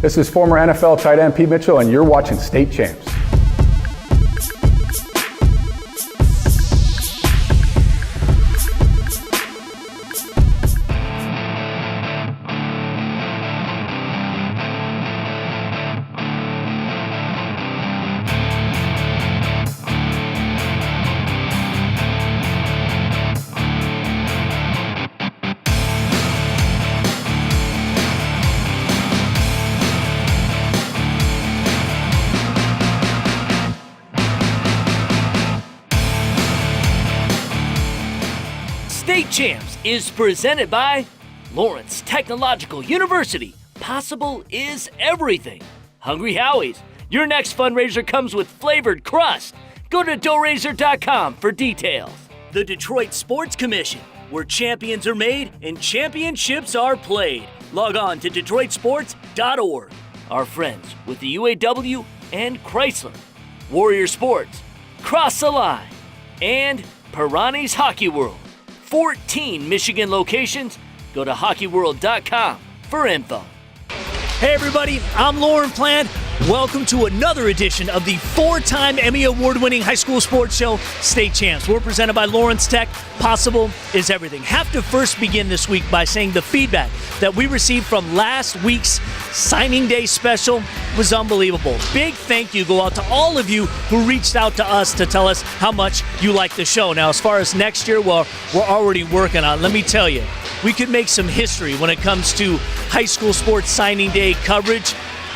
This is former NFL tight end Pete Mitchell, and you're watching State Champs. State Champs is presented by Lawrence Technological University. Possible is everything. Hungry Howie's. Your next fundraiser comes with flavored crust. Go to doughrazor.com for details. The Detroit Sports Commission, where champions are made and championships are played. Log on to DetroitSports.org. Our friends with the UAW and Chrysler. Warrior Sports, Cross the Line, and Pirani's Hockey World. 14 Michigan locations. Go to hockeyworld.com for info. Hey everybody, I'm Lauren Plant. Welcome to another edition of the 4-time Emmy Award-winning high school sports show, State Champs. We're presented by Lawrence Tech. Possible is everything. Have to first begin this week by saying the feedback that we received from last week's signing day special was unbelievable. Big thank you go out to all of you who reached out to us to tell us how much you like the show. Now, as far as next year, well, we're already working on it. Let me tell you, we could make some history when it comes to high school sports signing day coverage.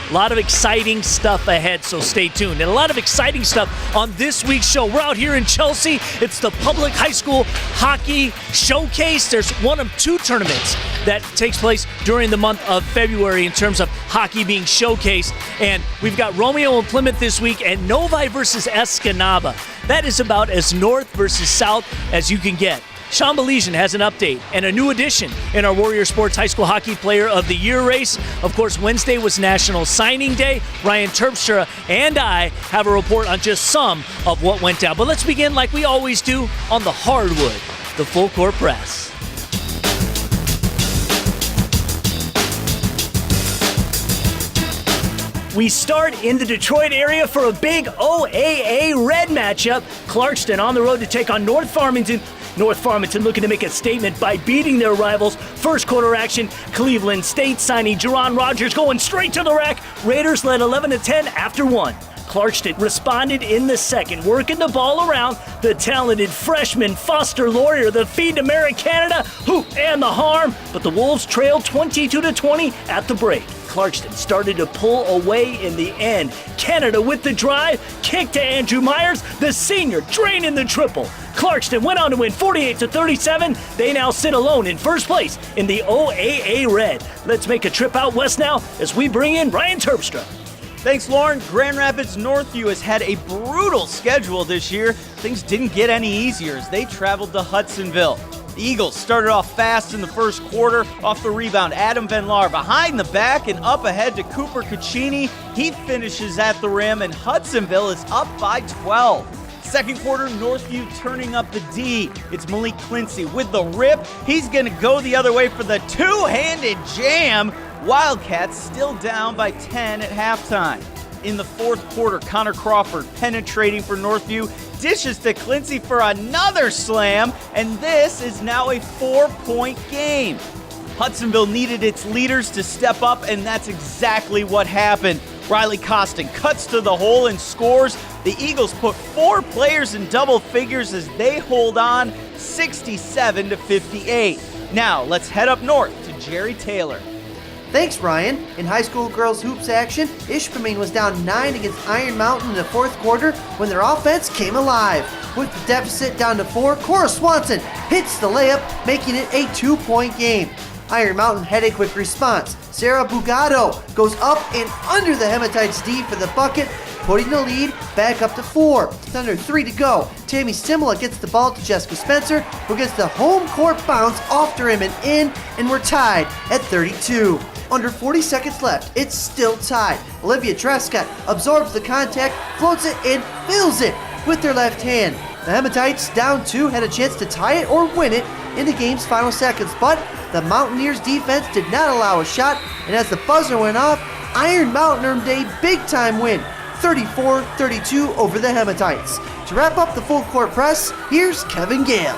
A lot of exciting stuff ahead, so stay tuned. And a lot of exciting stuff on this week's show. We're out here in Chelsea. It's the Public High School Hockey Showcase. There's one of two tournaments that takes place during the month of February in terms of hockey being showcased. And we've got Romeo and Plymouth this week and Novi versus Escanaba. That is about as north versus south as you can get. Sean Belizean has an update and a new addition in our Warrior Sports High School Hockey Player of the Year race. Of course, Wednesday was National Signing Day. Ryan Terpstra and I have a report on just some of what went down. But let's begin like we always do on the hardwood, the Full Court Press. We start in the Detroit area for a big OAA Red matchup. Clarkston on the road to take on North Farmington. North Farmington looking to make a statement by beating their rivals. First quarter action, Cleveland State signing Jerron Rogers going straight to the rack. Raiders led 11-10 after one. Clarkston responded in the second, working the ball around. The talented freshman Foster Laurier, the feed to Merritt Canada, hoop and the harm, but the Wolves trailed 22-20 at the break. Clarkston started to pull away in the end. Canada with the drive, kick to Andrew Myers, the senior draining the triple. Clarkston went on to win 48-37. They now sit alone in first place in the OAA Red. Let's make a trip out west now as we bring in Ryan Terpstra. Thanks, Lauren. Grand Rapids Northview has had a brutal schedule this year. Things didn't get any easier as they traveled to Hudsonville. The Eagles started off fast in the first quarter. Off the rebound, Adam Van Laar behind the back and up ahead to Cooper Caccini. He finishes at the rim, and Hudsonville is up by 12. Second quarter, Northview turning up the D. It's Malik Clincy with the rip. He's going to go the other way for the two-handed jam. Wildcats still down by 10 at halftime. In the fourth quarter, Connor Crawford penetrating for Northview, dishes to Clincy for another slam, and this is now a 4-point game. Hudsonville needed its leaders to step up, and that's exactly what happened. Riley Costin cuts to the hole and scores. The Eagles put 4 players in double figures as they hold on 67-58. Now let's head up north to Jerry Taylor. Thanks, Ryan. In high school girls hoops action, Ishpeming was down 9 against Iron Mountain in the fourth quarter when their offense came alive. With the deficit down to 4, Cora Swanson hits the layup, making it a 2-point game. Iron Mountain had a quick response. Sarah Bugado goes up and under the Hematites D for the bucket, putting the lead back up to 4. With under 3 to go, Tammy Simula gets the ball to Jessica Spencer, who gets the home court bounce off to him and in, and we're tied at 32. Under 40 seconds left, it's still tied. Olivia Trescott absorbs the contact, floats it, and fills it with their left hand. The Hematites, down 2, had a chance to tie it or win it in the game's final seconds, but the Mountaineers' defense did not allow a shot, and as the buzzer went off, Iron Mountain earned a big-time win, 34-32 over the Hematites. To wrap up the full court press, here's Kevin Gale.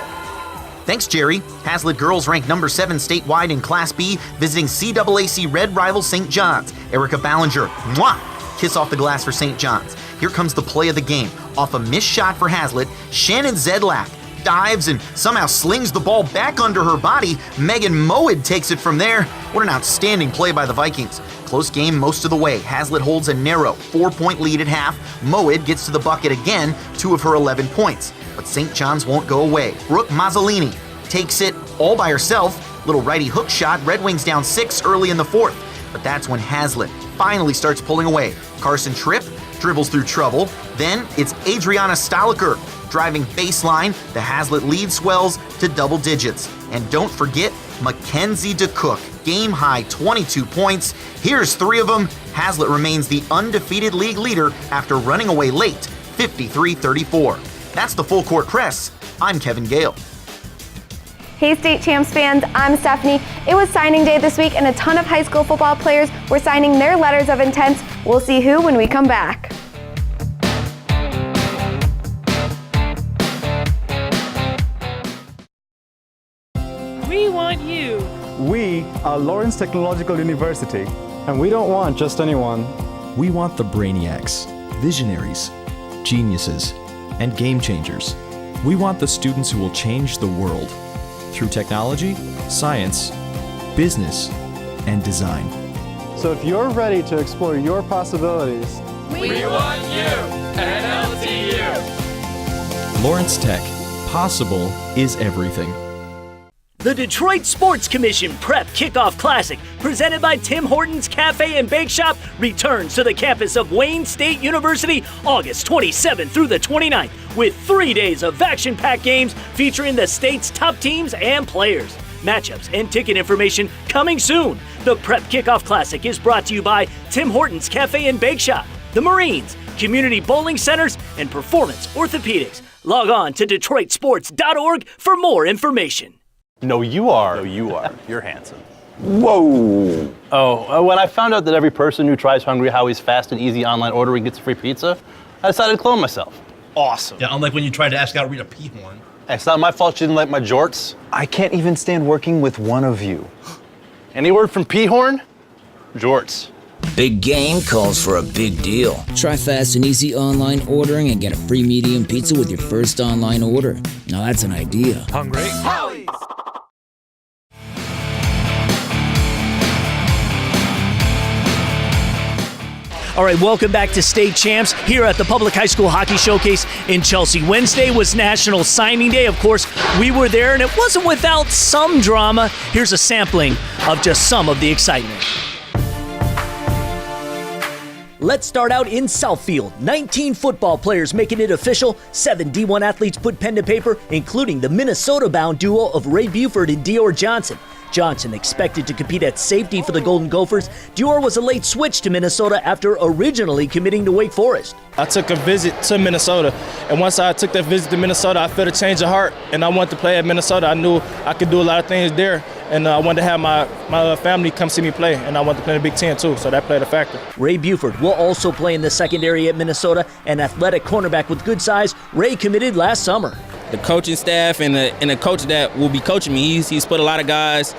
Thanks, Jerry. Hazlitt girls ranked number 7 statewide in Class B, visiting CAAC Red rival St. John's. Erica Ballinger, mwah! Kiss off the glass for St. John's. Here comes the play of the game. Off a missed shot for Hazlitt, Shannon Zedlak dives and somehow slings the ball back under her body. Megan Moed takes it from there. What an outstanding play by the Vikings. Close game most of the way. Hazlitt holds a narrow 4-point lead at half. Moed gets to the bucket again, 2 of her 11 points. But St. John's won't go away. Brooke Mazzolini takes it all by herself. Little righty hook shot. Red Wings down 6 early in the fourth. But that's when Hazlitt finally starts pulling away. Carson Tripp dribbles through trouble. Then it's Adriana Staliker driving baseline. The Hazlitt lead swells to double digits. And don't forget Mackenzie DeCook, game high 22 points. Here's 3 of them. Hazlitt remains the undefeated league leader after running away late, 53-34. That's the full court press. I'm Kevin Gale. Hey State Champs fans, I'm Stephanie. It was signing day this week and a ton of high school football players were signing their letters of intent. We'll see who when we come back. We want you. We are Lawrence Technological University. And we don't want just anyone. We want the brainiacs, visionaries, geniuses, and game changers. We want the students who will change the world through technology, science, business, and design. So if you're ready to explore your possibilities, We want you at LTU. Lawrence Tech. Possible is everything. The Detroit Sports Commission Prep Kickoff Classic, presented by Tim Hortons Cafe and Bake Shop, returns to the campus of Wayne State University August 27th through the 29th with 3 days of action-packed games featuring the state's top teams and players. Matchups and ticket information coming soon. The Prep Kickoff Classic is brought to you by Tim Hortons Cafe and Bake Shop, the Marines, Community Bowling Centers, and Performance Orthopedics. Log on to DetroitSports.org for more information. No, you are. No, you are. You're handsome. Whoa. Oh, when I found out that every person who tries Hungry Howie's fast and easy online ordering gets a free pizza, I decided to clone myself. Awesome. Yeah, unlike when you tried to ask out Rita Peahorn. It's not my fault she didn't like my jorts. I can't even stand working with one of you. Any word from Peahorn? Jorts. Big game calls for a big deal. Try fast and easy online ordering and get a free medium pizza with your first online order. Now that's an idea. Hungry Howie's. All right, welcome back to State Champs here at the Public High School Hockey Showcase in Chelsea. Wednesday was National Signing Day. Of course, we were there, and it wasn't without some drama. Here's a sampling of just some of the excitement. Let's start out in Southfield. 19 football players making it official. 7 D1 athletes put pen to paper, including the Minnesota-bound duo of Ray Buford and Dior Johnson. Johnson expected to compete at safety for the Golden Gophers. Dior was a late switch to Minnesota after originally committing to Wake Forest. I took a visit to Minnesota, and once I took that visit to Minnesota, I felt a change of heart, and I wanted to play at Minnesota. I knew I could do a lot of things there, and I wanted to have my family come see me play, and I wanted to play in the Big Ten too, so that played a factor. Ray Buford will also play in the secondary at Minnesota, an athletic cornerback with good size. Ray committed last summer. The coaching staff and the coach that will be coaching me, he's put a lot of guys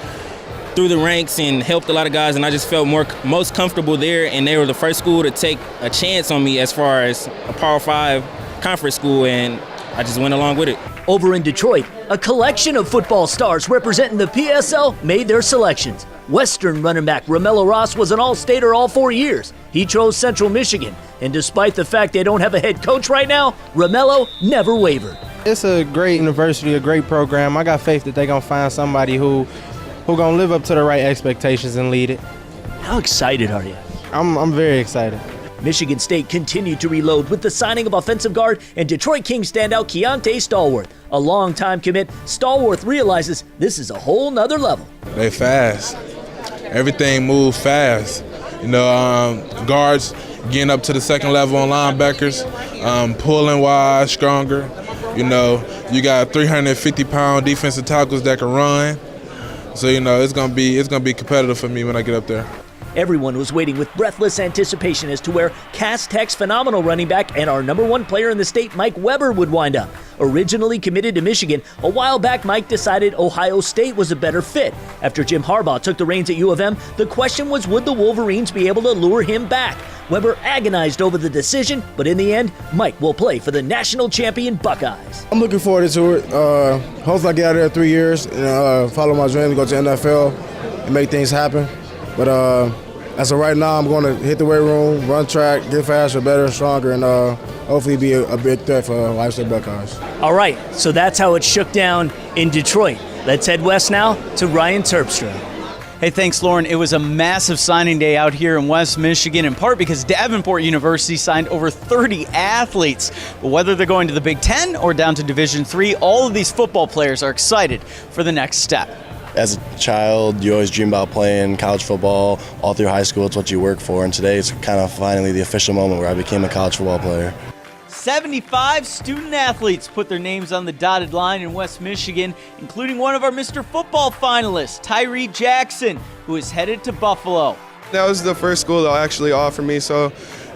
through the ranks and helped a lot of guys, and I just felt most comfortable there, and they were the first school to take a chance on me as far as a Power 5 conference school, and I just went along with it. Over in Detroit, a collection of football stars representing the PSL made their selections. Western running back Romello Ross was an All-Stater all 4 years. He chose Central Michigan, and despite the fact they don't have a head coach right now, Romello never wavered. It's a great university, a great program. I got faith that they're going to find somebody who going to live up to the right expectations and lead it. How excited are you? I'm very excited. Michigan State continued to reload with the signing of offensive guard and Detroit Kings standout Keontae Stallworth. A longtime commit, Stallworth realizes this is a whole nother level. They fast. Everything moves fast. You know, guards getting up to the second level on linebackers, pulling wide, stronger. You know, you got 350-pound defensive tackles that can run. So, you know, it's gonna be competitive for me when I get up there. Everyone was waiting with breathless anticipation as to where Cass Tech's phenomenal running back and our number one player in the state, Mike Weber, would wind up. Originally committed to Michigan, a while back Mike decided Ohio State was a better fit. After Jim Harbaugh took the reins at U of M, the question was, would the Wolverines be able to lure him back? Weber agonized over the decision, but in the end, Mike will play for the national champion Buckeyes. I'm looking forward to it. Hopefully I get out of there 3 years and follow my dream to go to the NFL and make things happen. But as of right now, I'm going to hit the weight room, run track, get faster, better, stronger, and hopefully be a big threat for Ohio State Buckeyes. All right, so that's how it shook down in Detroit. Let's head west now to Ryan Terpstra. Hey, thanks, Lauren. It was a massive signing day out here in West Michigan, in part because Davenport University signed over 30 athletes. But whether they're going to the Big Ten or down to Division III, all of these football players are excited for the next step. As a child, you always dream about playing college football all through high school. It's what you work for, and today it's kind of finally the official moment where I became a college football player. 75 student athletes put their names on the dotted line in West Michigan, including one of our Mr. Football finalists, Tyree Jackson, who is headed to Buffalo. That was the first school that actually offered me, so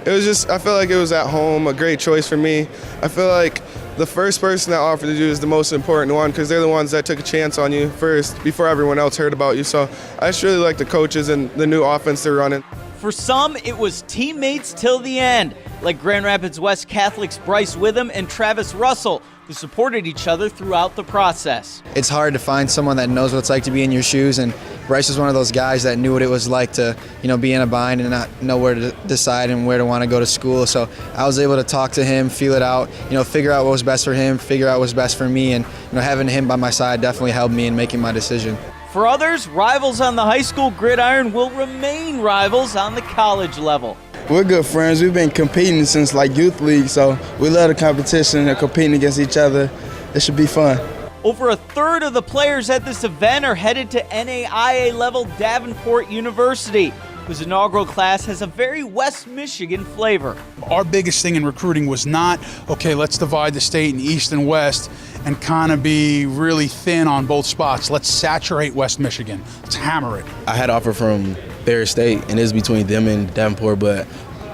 it was just, I felt like it was at home, a great choice for me. I feel like the first person that offered to do is the most important one because they're the ones that took a chance on you first before everyone else heard about you. So I just really like the coaches and the new offense they're running. For some, it was teammates till the end, like Grand Rapids West Catholic's Bryce Witham and Travis Russell, who supported each other throughout the process. It's hard to find someone that knows what it's like to be in your shoes, and Bryce was one of those guys that knew what it was like to, be in a bind and not know where to decide and where to want to go to school. So I was able to talk to him, feel it out, figure out what was best for him, figure out what was best for me, and having him by my side definitely helped me in making my decision. For others, rivals on the high school gridiron will remain rivals on the college level. We're good friends. We've been competing since youth league, so we love the competition and competing against each other. It should be fun. Over a third of the players at this event are headed to NAIA level Davenport University, whose inaugural class has a very West Michigan flavor. Our biggest thing in recruiting was not, okay, let's divide the state in East and West and kind of be really thin on both spots. Let's saturate West Michigan. Let's hammer it. I had an offer from Ferris State, and it's between them and Davenport, but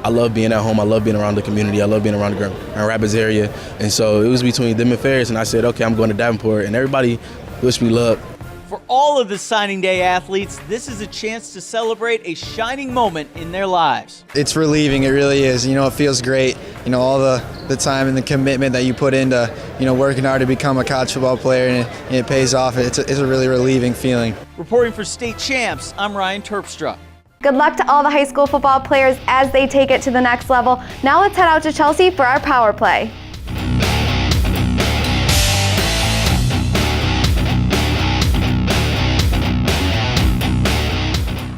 I love being at home. I love being around the community. I love being around the Grand Rapids area. And so it was between them and Ferris, and I said, okay, I'm going to Davenport, and everybody wished me luck. For all of the signing day athletes, this is a chance to celebrate a shining moment in their lives. It's relieving, it really is. It feels great. All the time and the commitment that you put into, working hard to become a college football player, and it pays off. It's a really relieving feeling. Reporting for State Champs, I'm Ryan Terpstra. Good luck to all the high school football players as they take it to the next level. Now let's head out to Chelsea for our power play.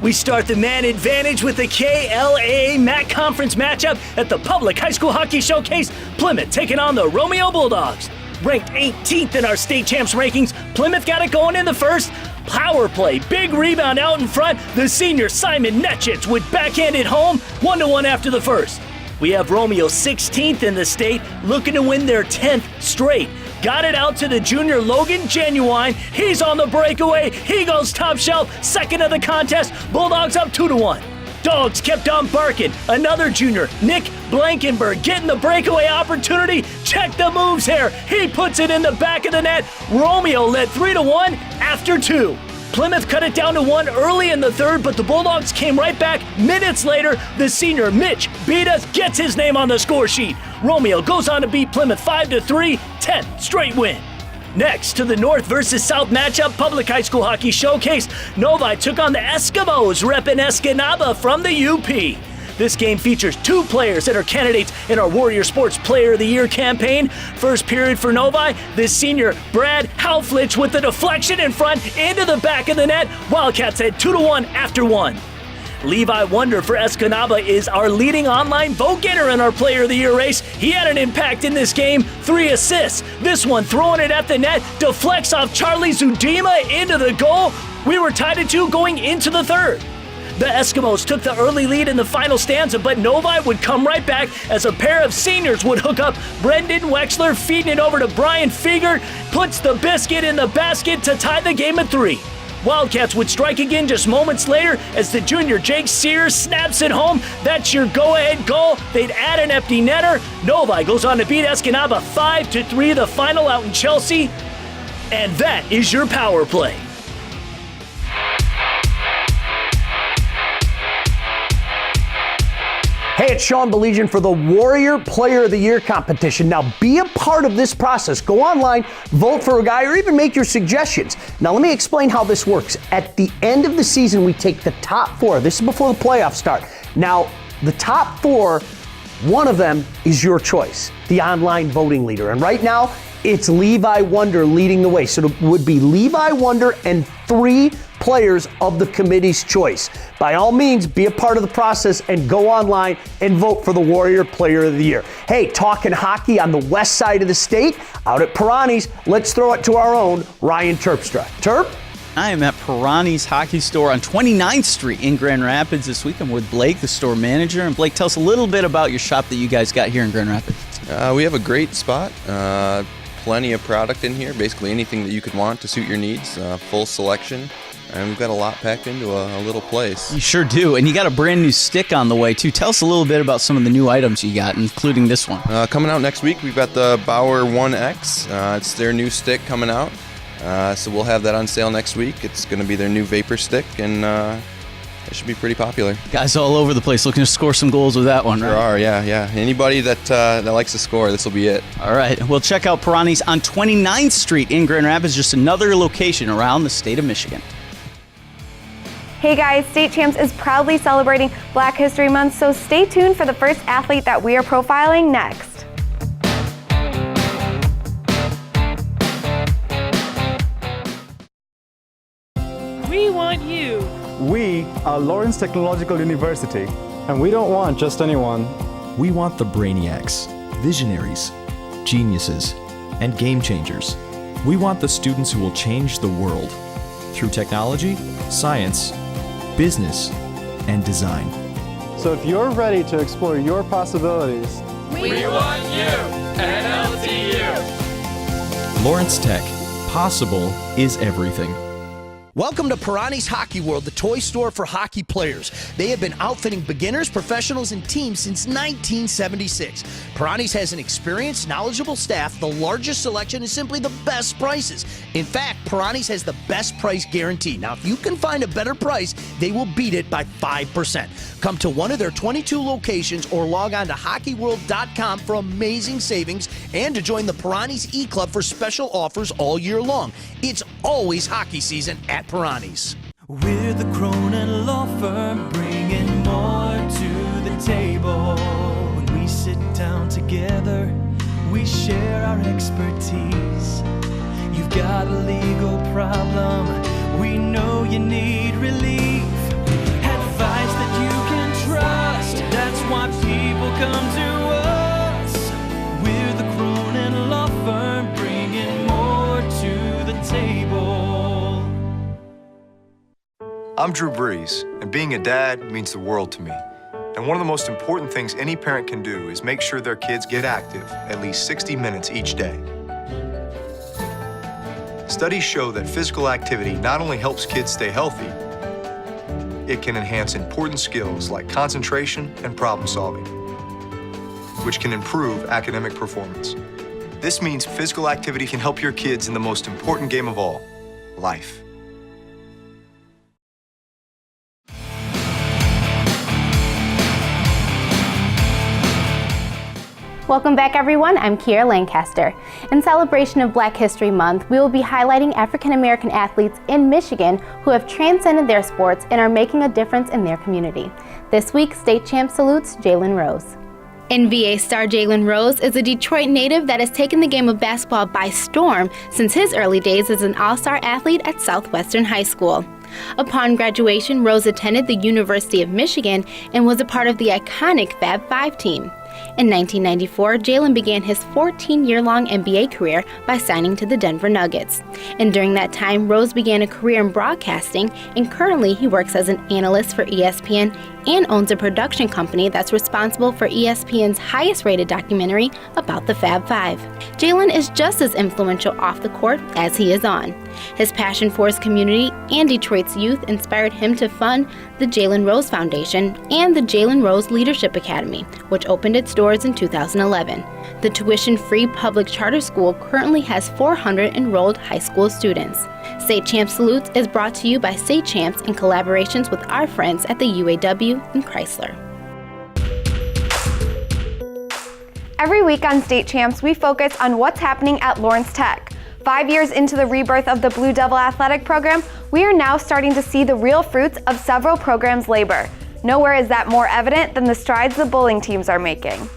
We start the man advantage with the KLAA MAC Conference matchup at the Public High School Hockey Showcase. Plymouth taking on the Romeo Bulldogs. Ranked 18th in our state champs rankings, Plymouth got it going in the first. Power play, big rebound out in front. The senior Simon Netchitz would backhand it home, 1-1 after the first. We have Romeo 16th in the state, looking to win their 10th straight. Got it out to the junior Logan Genuine. He's on the breakaway. He goes top shelf. Second of the contest. Bulldogs up 2-1. Dogs kept on barking. Another junior, Nick Blankenberg, getting the breakaway opportunity. Check the moves here. He puts it in the back of the net. Romeo led 3-1 after 2. Plymouth cut it down to 1 early in the third, but the Bulldogs came right back. Minutes later, the senior Mitch Beatas gets his name on the score sheet. Romeo goes on to beat Plymouth 5-3, 10th straight win. Next, to the North versus South matchup, Public High School Hockey Showcase. Novi took on the Eskimos, repping Escanaba from the UP. This game features 2 players that are candidates in our Warrior Sports Player of the Year campaign. First period for Novi, the senior Brad Hauflich with the deflection in front into the back of the net. Wildcats had 2-1 after 1. Levi Wonder for Escanaba is our leading online vote getter in our Player of the Year race. He had an impact in this game, 3 assists. This one throwing it at the net, deflects off Charlie Zudima into the goal. We were tied at 2 going into the third. The Eskimos took the early lead in the final stanza, but Novi would come right back as a pair of seniors would hook up. Brendan Wexler feeding it over to Brian Figert, puts the biscuit in the basket to tie the game at 3. Wildcats would strike again just moments later as the junior Jake Sears snaps it home. That's your go-ahead goal. They'd add an empty netter. Novi goes on to beat Escanaba 5-3, the final out in Chelsea. And that is your power play. Hey, it's Sean Baligian for the Warrior Player of the Year competition. Now, be a part of this process. Go online, vote for a guy, or even make your suggestions. Now, let me explain how this works. At the end of the season, we take the top 4. This is before the playoffs start. Now, the top 4, one of them is your choice, the online voting leader. And right now, it's Levi Wonder leading the way. So it would be Levi Wonder and 3 players of the committee's choice. By all means, be a part of the process and go online and vote for the Warrior Player of the Year. Hey, talking hockey on the west side of the state, out at Perani's, let's throw it to our own Ryan Terpstra. Terp? I am at Perani's Hockey Store on 29th Street in Grand Rapids this week. I'm with Blake, the store manager. And Blake, tell us a little bit about your shop that you guys got here in Grand Rapids. We have a great spot. Plenty of product in here, basically anything that you could want to suit your needs. Full selection. And we've got a lot packed into a little place. You sure do. And you got a brand new stick on the way, too. Tell us a little bit about some of the new items you got, including this one. Coming out next week, we've got the Bauer 1X. It's their new stick coming out. So we'll have that on sale next week. It's going to be their new vapor stick, and it should be pretty popular. Guys all over the place looking to score some goals with that one, right? There are, yeah. Anybody that likes to score, this will be it. All right. Well, check out Perani's on 29th Street in Grand Rapids, just another location around the state of Michigan. Hey guys, State Champs is proudly celebrating Black History Month, so stay tuned for the first athlete that we are profiling next. We want you. We are Lawrence Technological University, and we don't want just anyone. We want the brainiacs, visionaries, geniuses, and game changers. We want the students who will change the world through technology, science, business, and design. So if you're ready to explore your possibilities, We want you at LTU. Lawrence Tech. Possible is everything. Welcome to Perani's Hockey World, the toy store for hockey players. They have been outfitting beginners, professionals, and teams since 1976. Perani's has an experienced, knowledgeable staff, the largest selection, and simply the best prices. In fact, Perani's has the best price guarantee. Now, if you can find a better price, they will beat it by 5%. Come to one of their 22 locations or log on to hockeyworld.com for amazing savings and to join the Perani's E-Club for special offers all year long. It's always hockey season at Perani's. We're the Cronin Law Firm, bringing more to the table. When we sit down together, we share our expertise. You've got a legal problem, we know you need relief. Advice that you can trust, that's why people come to us. We're the Cronin Law Firm, bringing more to the table. I'm Drew Brees, and being a dad means the world to me. And one of the most important things any parent can do is make sure their kids get active at least 60 minutes each day. Studies show that physical activity not only helps kids stay healthy, it can enhance important skills like concentration and problem solving, which can improve academic performance. This means physical activity can help your kids in the most important game of all, life. Welcome back, everyone. I'm Kiera Lancaster. In celebration of Black History Month, we will be highlighting African American athletes in Michigan who have transcended their sports and are making a difference in their community. This week, State Champ salutes Jalen Rose. NBA star Jalen Rose is a Detroit native that has taken the game of basketball by storm since his early days as an all-star athlete at Southwestern High School. Upon graduation, Rose attended the University of Michigan and was a part of the iconic Fab Five team. In 1994, Jalen began his 14-year-long NBA career by signing to the Denver Nuggets. And during that time, Rose began a career in broadcasting, and currently he works as an analyst for ESPN and owns a production company that's responsible for ESPN's highest-rated documentary about the Fab Five. Jalen is just as influential off the court as he is on. His passion for his community and Detroit's youth inspired him to fund the Jalen Rose Foundation and the Jalen Rose Leadership Academy, which opened its doors in 2011. The tuition-free public charter school currently has 400 enrolled high school students. State Champs Salutes is brought to you by State Champs in collaborations with our friends at the UAW and Chrysler. Every week on State Champs, we focus on what's happening at Lawrence Tech. 5 years into the rebirth of the Blue Devil athletic program, we are now starting to see the real fruits of several programs' labor. Nowhere is that more evident than the strides the bowling teams are making.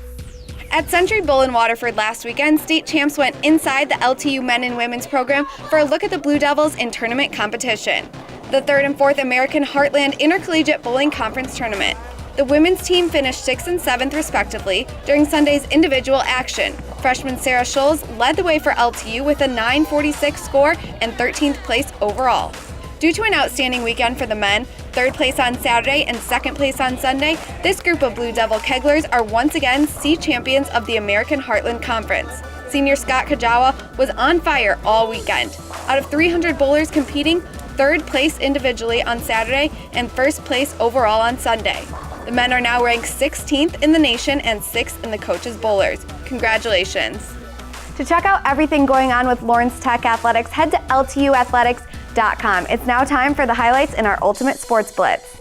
At Century Bowl in Waterford last weekend, State Champs went inside the LTU men and women's program for a look at the Blue Devils in tournament competition. The 3rd and 4th American Heartland Intercollegiate Bowling Conference Tournament. The women's team finished 6th and 7th respectively during Sunday's individual action. Freshman Sarah Scholes led the way for LTU with a 946 score and 13th place overall. Due to an outstanding weekend for the men, 3rd place on Saturday and 2nd place on Sunday, this group of Blue Devil keglers are once again seed champions of the American Heartland Conference. Senior Scott Kajawa was on fire all weekend. Out of 300 bowlers competing, 3rd place individually on Saturday and 1st place overall on Sunday. The men are now ranked 16th in the nation and 6th in the coaches' bowlers. Congratulations. To check out everything going on with Lawrence Tech Athletics, head to LTUathletics.com. It's now time for the highlights in our Ultimate Sports Blitz.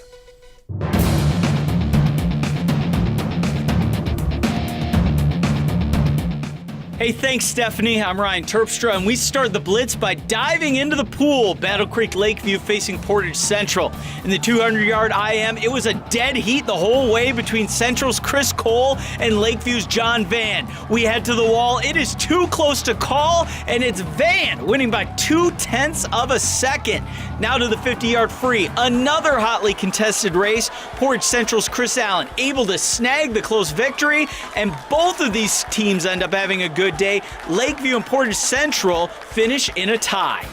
Hey, thanks, Stephanie. I'm Ryan Terpstra, and we start the Blitz by diving into the pool. Battle Creek Lakeview facing Portage Central. In the 200-yard IM, it was a dead heat the whole way between Central's Chris Cole and Lakeview's John Van. We head to the wall. It is too close to call, and it's Van winning by 0.2 of a second. Now to the 50-yard free. Another hotly contested race. Portage Central's Chris Allen able to snag the close victory, and both of these teams end up having a good day. Lakeview and Portage Central finish in a tie.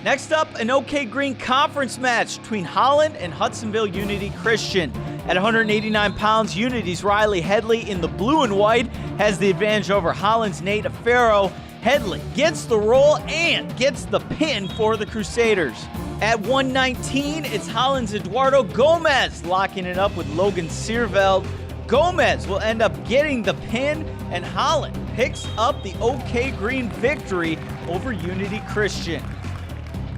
Next up, an OK Green conference match between Holland and Hudsonville Unity Christian. At 189 pounds, Unity's Riley Headley in the blue and white has the advantage over Holland's Nate Afaro. Headley gets the roll and gets the pin for the Crusaders. At 119, it's Holland's Eduardo Gomez locking it up with Logan Searveld. Gomez will end up getting the pin, and Holland picks up the OK Green victory over Unity Christian.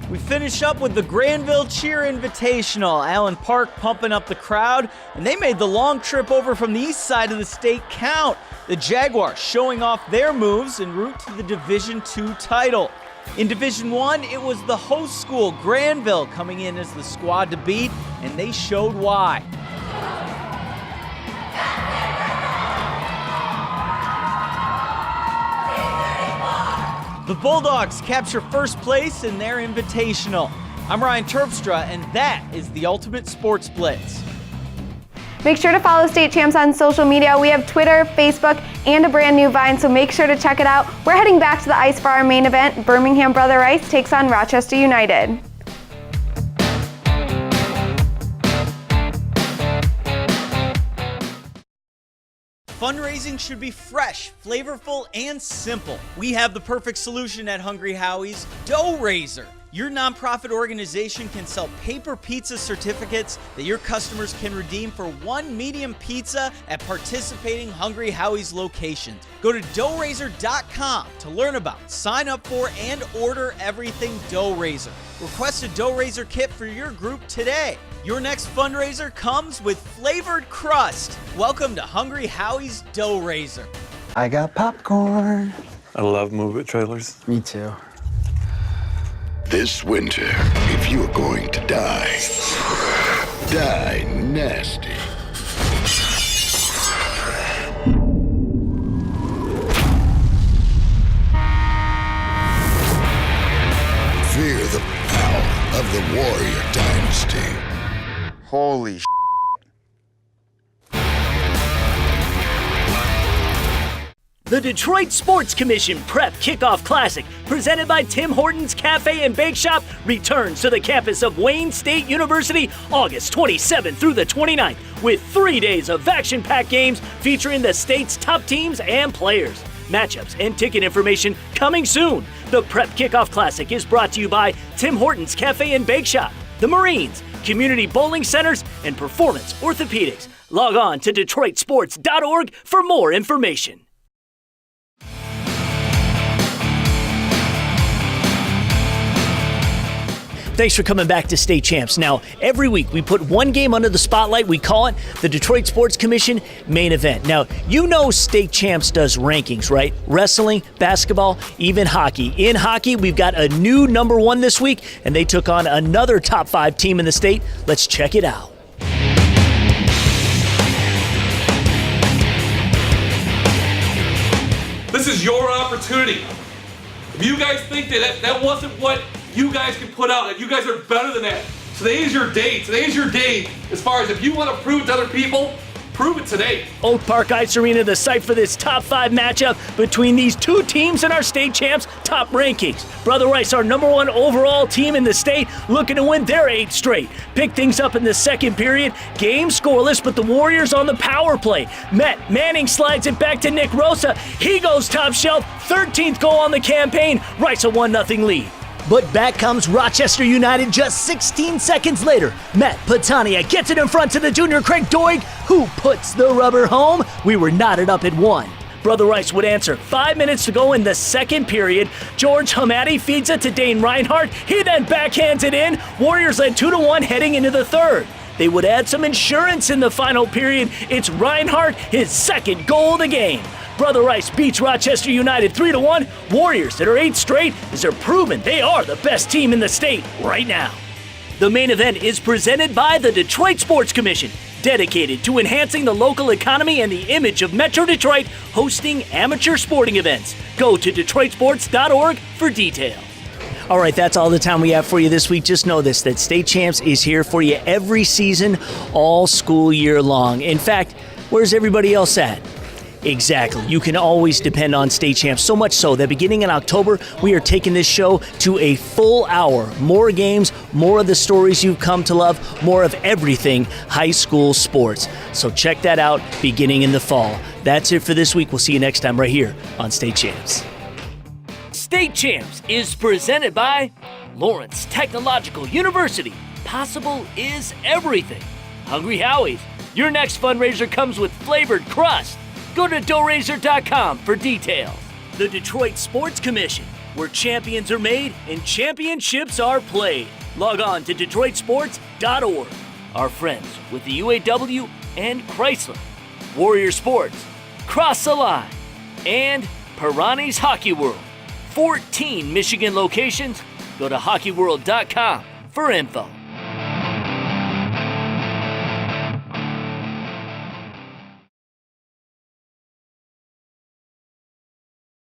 We finish up with the Granville Cheer Invitational. Allen Park pumping up the crowd, and they made the long trip over from the east side of the state count. The Jaguars showing off their moves en route to the Division II title. In Division I, it was the host school, Granville, coming in as the squad to beat, and they showed why. The Bulldogs capture first place in their invitational. I'm Ryan Terpstra, and that is the Ultimate Sports Blitz. Make sure to follow State Champs on social media. We have Twitter, Facebook, and a brand new Vine, so make sure to check it out. We're heading back to the ice for our main event. Birmingham Brother Ice takes on Rochester United. Fundraising should be fresh, flavorful, and simple. We have the perfect solution at Hungry Howie's, Dough Raiser. Your nonprofit organization can sell paper pizza certificates that your customers can redeem for one medium pizza at participating Hungry Howie's locations. Go to doughraiser.com to learn about, sign up for, and order everything Dough Raiser. Request a Dough Raiser kit for your group today. Your next fundraiser comes with flavored crust. Welcome to Hungry Howie's Dough Raiser. I got popcorn. I love Move It trailers. Me too. This winter, if you're going to die, die nasty. Fear the power of the Warrior Dynasty. Holy The Detroit Sports Commission Prep Kickoff Classic, presented by Tim Hortons Cafe and Bake Shop, returns to the campus of Wayne State University August 27th through the 29th with 3 days of action-packed games featuring the state's top teams and players. Matchups and ticket information coming soon. The Prep Kickoff Classic is brought to you by Tim Hortons Cafe and Bake Shop, the Marines, Community Bowling Centers, and Performance Orthopedics. Log on to DetroitSports.org for more information. Thanks for coming back to State Champs. Now, every week we put one game under the spotlight. We call it the Detroit Sports Commission Main Event. Now, you know State Champs does rankings, right? Wrestling, basketball, even hockey. In hockey, we've got a new number one this week, and they took on another top 5 team in the state. Let's check it out. This is your opportunity. If you guys think that wasn't what you guys can put out, that you guys are better than that, today is your day. Today is your day as far as if you want to prove to other people, prove it today. Oak Park Ice Arena, the site for this top 5 matchup between these two teams in our State Champs top rankings. Brother Rice, our number 1 overall team in the state, looking to win their 8th straight. Pick things up in the second period. Game scoreless, but the Warriors on the power play. Manning slides it back to Nick Rosa. He goes top shelf. 13th goal on the campaign. Rice a 1-0 lead. But back comes Rochester United just 16 seconds later. Matt Patania gets it in front to the junior Craig Doig, who puts the rubber home. We were knotted up at 1. Brother Rice would answer. 5 minutes to go in the second period. George Hamadi feeds it to Dane Reinhardt. He then backhands it in. Warriors led 2-1 heading into the third. They would add some insurance in the final period. It's Reinhardt, his second goal of the game. Brother Rice beats Rochester United 3-1. Warriors that are 8th straight as they're proven they are the best team in the state right now. The main event is presented by the Detroit Sports Commission, dedicated to enhancing the local economy and the image of Metro Detroit, hosting amateur sporting events. Go to DetroitSports.org for details. All right, that's all the time we have for you this week. Just know this, that State Champs is here for you every season, all school year long. In fact, where's everybody else at? Exactly. You can always depend on State Champs, so much so that beginning in October, we are taking this show to a full hour. More games, more of the stories you've come to love, more of everything high school sports. So check that out beginning in the fall. That's it for this week. We'll see you next time right here on State Champs. State Champs is presented by Lawrence Technological University. Possible is everything. Hungry Howie's. Your next fundraiser comes with flavored crust. Go to doughrazor.com for details. The Detroit Sports Commission, where champions are made and championships are played. Log on to DetroitSports.org. Our friends with the UAW and Chrysler, Warrior Sports, Cross the Line, and Pirani's Hockey World. 14 Michigan locations. Go to hockeyworld.com for info.